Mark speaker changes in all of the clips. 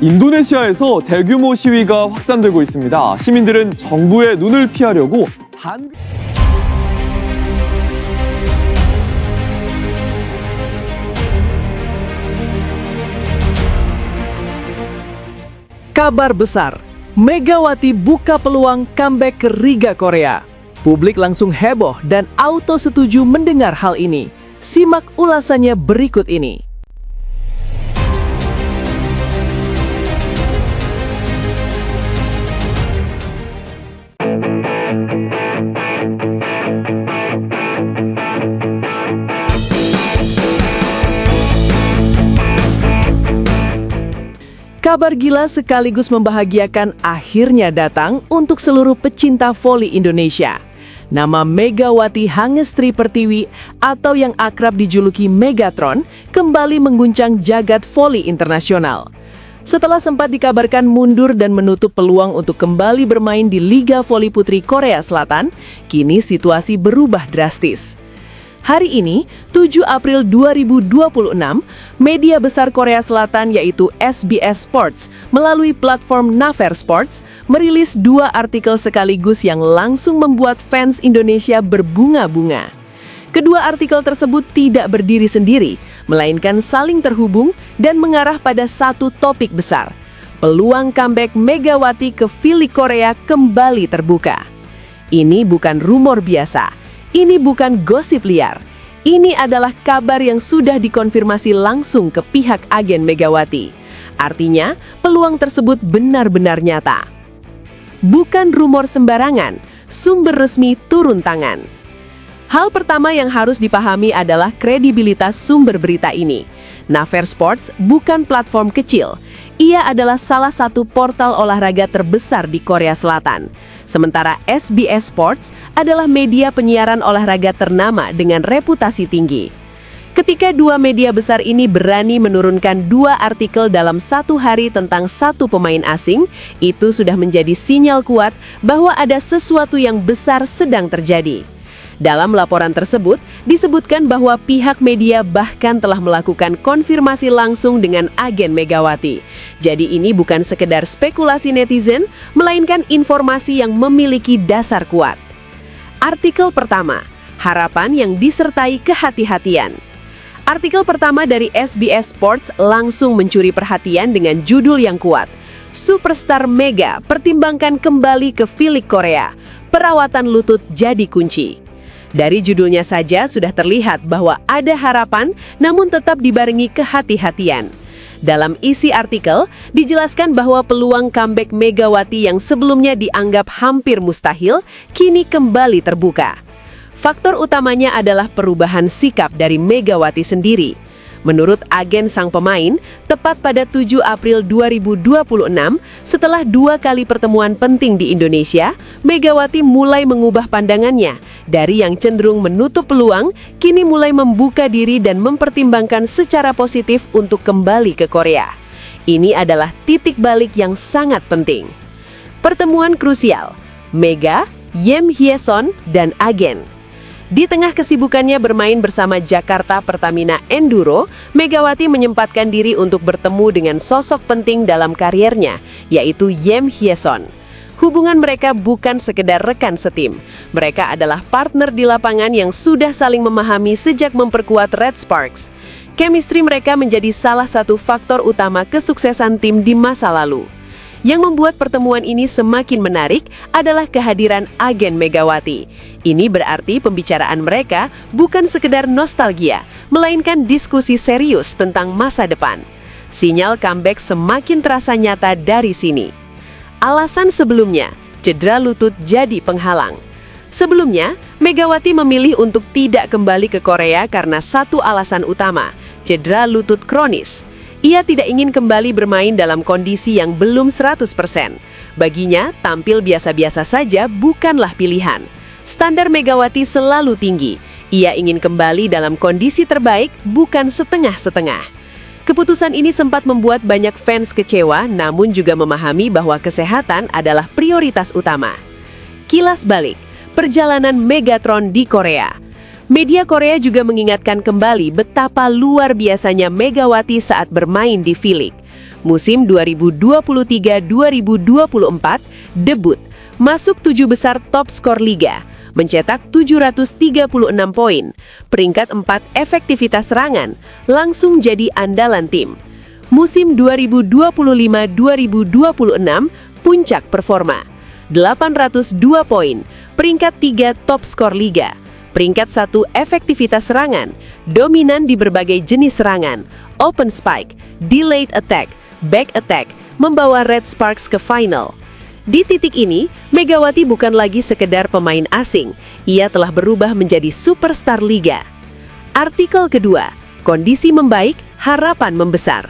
Speaker 1: 인도네시아에서 대규모 시위가 확산되고 있습니다. 시민들은 정부의 눈을 피하려고
Speaker 2: Kabar besar, Megawati buka peluang comeback ke Liga Korea. Publik langsung heboh dan auto setuju mendengar hal ini. Simak ulasannya berikut ini. Kabar gila sekaligus membahagiakan akhirnya datang untuk seluruh pecinta voli Indonesia. Nama Megawati Hangestri Pertiwi atau yang akrab dijuluki Megatron kembali mengguncang jagat voli internasional. Setelah sempat dikabarkan mundur dan menutup peluang untuk kembali bermain di Liga Voli Putri Korea Selatan, kini situasi berubah drastis. Hari ini, 7 April 2026, media besar Korea Selatan yaitu SBS Sports melalui platform Naver Sports merilis 2 artikel sekaligus yang langsung membuat fans Indonesia berbunga-bunga. Kedua artikel tersebut tidak berdiri sendiri, melainkan saling terhubung dan mengarah pada satu topik besar. Peluang comeback Megawati ke V-League Korea kembali terbuka. Ini bukan rumor biasa. Ini bukan gosip liar. Ini adalah kabar yang sudah dikonfirmasi langsung ke pihak agen Megawati. Artinya, peluang tersebut benar-benar nyata. Bukan rumor sembarangan, sumber resmi turun tangan. Hal pertama yang harus dipahami adalah kredibilitas sumber berita ini. Naver Sports bukan platform kecil. Ia adalah salah satu portal olahraga terbesar di Korea Selatan. Sementara SBS Sports adalah media penyiaran olahraga ternama dengan reputasi tinggi. Ketika dua media besar ini berani menurunkan 2 artikel dalam satu hari tentang satu pemain asing, itu sudah menjadi sinyal kuat bahwa ada sesuatu yang besar sedang terjadi. Dalam laporan tersebut, disebutkan bahwa pihak media bahkan telah melakukan konfirmasi langsung dengan agen Megawati. Jadi ini bukan sekedar spekulasi netizen, melainkan informasi yang memiliki dasar kuat. Artikel pertama, harapan yang disertai kehati-hatian. Artikel pertama dari SBS Sports langsung mencuri perhatian dengan judul yang kuat. Superstar Mega pertimbangkan kembali ke V-League Korea. Perawatan lutut jadi kunci. Dari judulnya saja sudah terlihat bahwa ada harapan namun tetap dibarengi kehati-hatian. Dalam isi artikel, dijelaskan bahwa peluang comeback Megawati yang sebelumnya dianggap hampir mustahil, kini kembali terbuka. Faktor utamanya adalah perubahan sikap dari Megawati sendiri. Menurut agen sang pemain, tepat pada 7 April 2026, setelah 2 kali pertemuan penting di Indonesia, Megawati mulai mengubah pandangannya. Dari yang cenderung menutup peluang, kini mulai membuka diri dan mempertimbangkan secara positif untuk kembali ke Korea. Ini adalah titik balik yang sangat penting. Pertemuan krusial, Mega, Yem Hyeson, dan agen. Di tengah kesibukannya bermain bersama Jakarta Pertamina Enduro, Megawati menyempatkan diri untuk bertemu dengan sosok penting dalam kariernya, yaitu Yem Hyeson. Hubungan mereka bukan sekedar rekan setim. Mereka adalah partner di lapangan yang sudah saling memahami sejak memperkuat Red Sparks. Chemistry mereka menjadi salah satu faktor utama kesuksesan tim di masa lalu. Yang membuat pertemuan ini semakin menarik adalah kehadiran agen Megawati. Ini berarti pembicaraan mereka bukan sekedar nostalgia, melainkan diskusi serius tentang masa depan. Sinyal comeback semakin terasa nyata dari sini. Alasan sebelumnya, cedera lutut jadi penghalang. Sebelumnya, Megawati memilih untuk tidak kembali ke Korea karena satu alasan utama, cedera lutut kronis. Ia tidak ingin kembali bermain dalam kondisi yang belum 100%. Baginya, tampil biasa-biasa saja bukanlah pilihan. Standar Megawati selalu tinggi. Ia ingin kembali dalam kondisi terbaik, bukan setengah-setengah. Keputusan ini sempat membuat banyak fans kecewa, namun juga memahami bahwa kesehatan adalah prioritas utama. Kilas balik, perjalanan Megatron di Korea. Media Korea juga mengingatkan kembali betapa luar biasanya Megawati saat bermain di V-League.
Speaker 3: Musim 2023-2024 debut, masuk 7 besar top skor liga, mencetak 736 poin, peringkat 4 efektivitas serangan, langsung jadi andalan tim. Musim 2025-2026 puncak performa, 802 poin, peringkat 3 top skor liga, peringkat 1 efektivitas serangan, dominan di berbagai jenis serangan, open spike, delayed attack, back attack, membawa Red Sparks ke final. Di titik ini, Megawati bukan lagi sekedar pemain asing, ia telah berubah menjadi superstar liga. Artikel kedua, kondisi membaik, harapan membesar.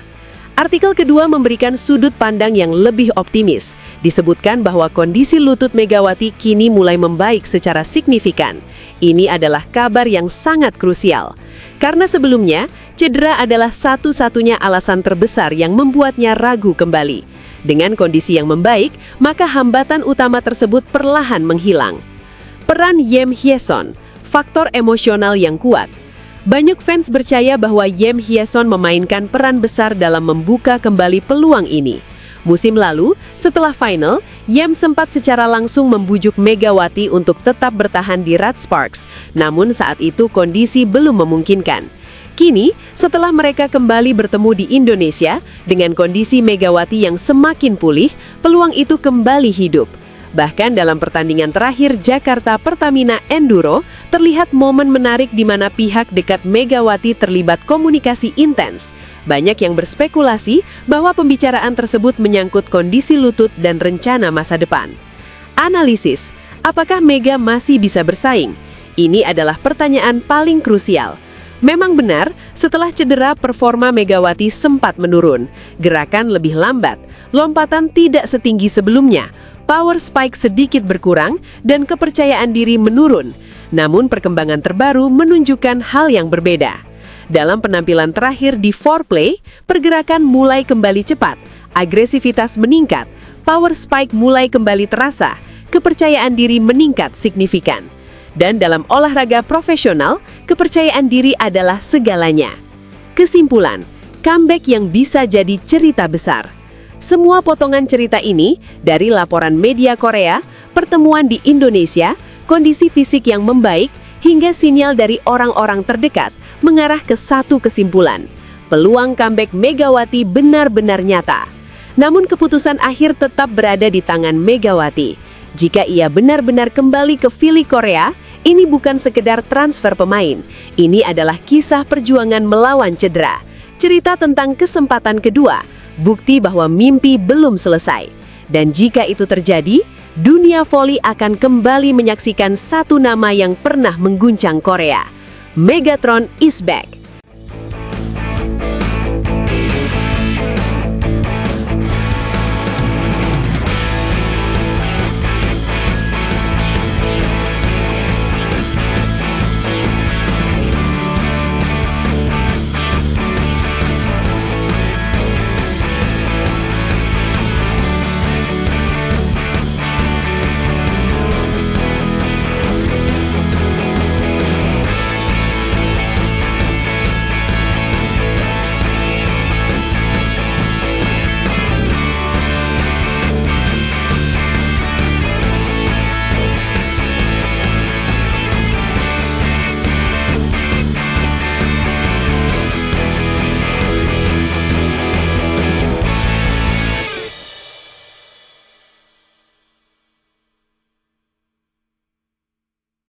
Speaker 3: Artikel kedua memberikan sudut pandang yang lebih optimis. Disebutkan bahwa kondisi lutut Megawati kini mulai membaik secara signifikan. Ini adalah kabar yang sangat krusial. Karena sebelumnya, cedera adalah satu-satunya alasan terbesar yang membuatnya ragu kembali. Dengan kondisi yang membaik, maka hambatan utama tersebut perlahan menghilang. Peran Yem Hyeson, faktor emosional yang kuat. Banyak fans percaya bahwa Yem Hyeson memainkan peran besar dalam membuka kembali peluang ini. Musim lalu, setelah final, Yem sempat secara langsung membujuk Megawati untuk tetap bertahan di Red Sparks, namun saat itu kondisi belum memungkinkan. Kini, setelah mereka kembali bertemu di Indonesia, dengan kondisi Megawati yang semakin pulih, peluang itu kembali hidup. Bahkan dalam pertandingan terakhir Jakarta Pertamina Enduro, terlihat momen menarik di mana pihak dekat Megawati terlibat komunikasi intens. Banyak yang berspekulasi bahwa pembicaraan tersebut menyangkut kondisi lutut dan rencana masa depan. Analisis, apakah Mega masih bisa bersaing? Ini adalah pertanyaan paling krusial. Memang benar, setelah cedera performa Megawati sempat menurun, gerakan lebih lambat, lompatan tidak setinggi sebelumnya, power spike sedikit berkurang, dan kepercayaan diri menurun. Namun perkembangan terbaru menunjukkan hal yang berbeda. Dalam penampilan terakhir di foreplay, pergerakan mulai kembali cepat, agresivitas meningkat, power spike mulai kembali terasa, kepercayaan diri meningkat signifikan. Dan dalam olahraga profesional, kepercayaan diri adalah segalanya. Kesimpulan, comeback yang bisa jadi cerita besar. Semua potongan cerita ini, dari laporan media Korea, pertemuan di Indonesia, kondisi fisik yang membaik, hingga sinyal dari orang-orang terdekat, mengarah ke satu kesimpulan. Peluang comeback Megawati benar-benar nyata. Namun keputusan akhir tetap berada di tangan Megawati. Jika ia benar-benar kembali ke V-League Korea, ini bukan sekedar transfer pemain. Ini adalah kisah perjuangan melawan cedera. Cerita tentang kesempatan kedua, bukti bahwa mimpi belum selesai. Dan jika itu terjadi, dunia voli akan kembali menyaksikan satu nama yang pernah mengguncang Korea. Megatron is back.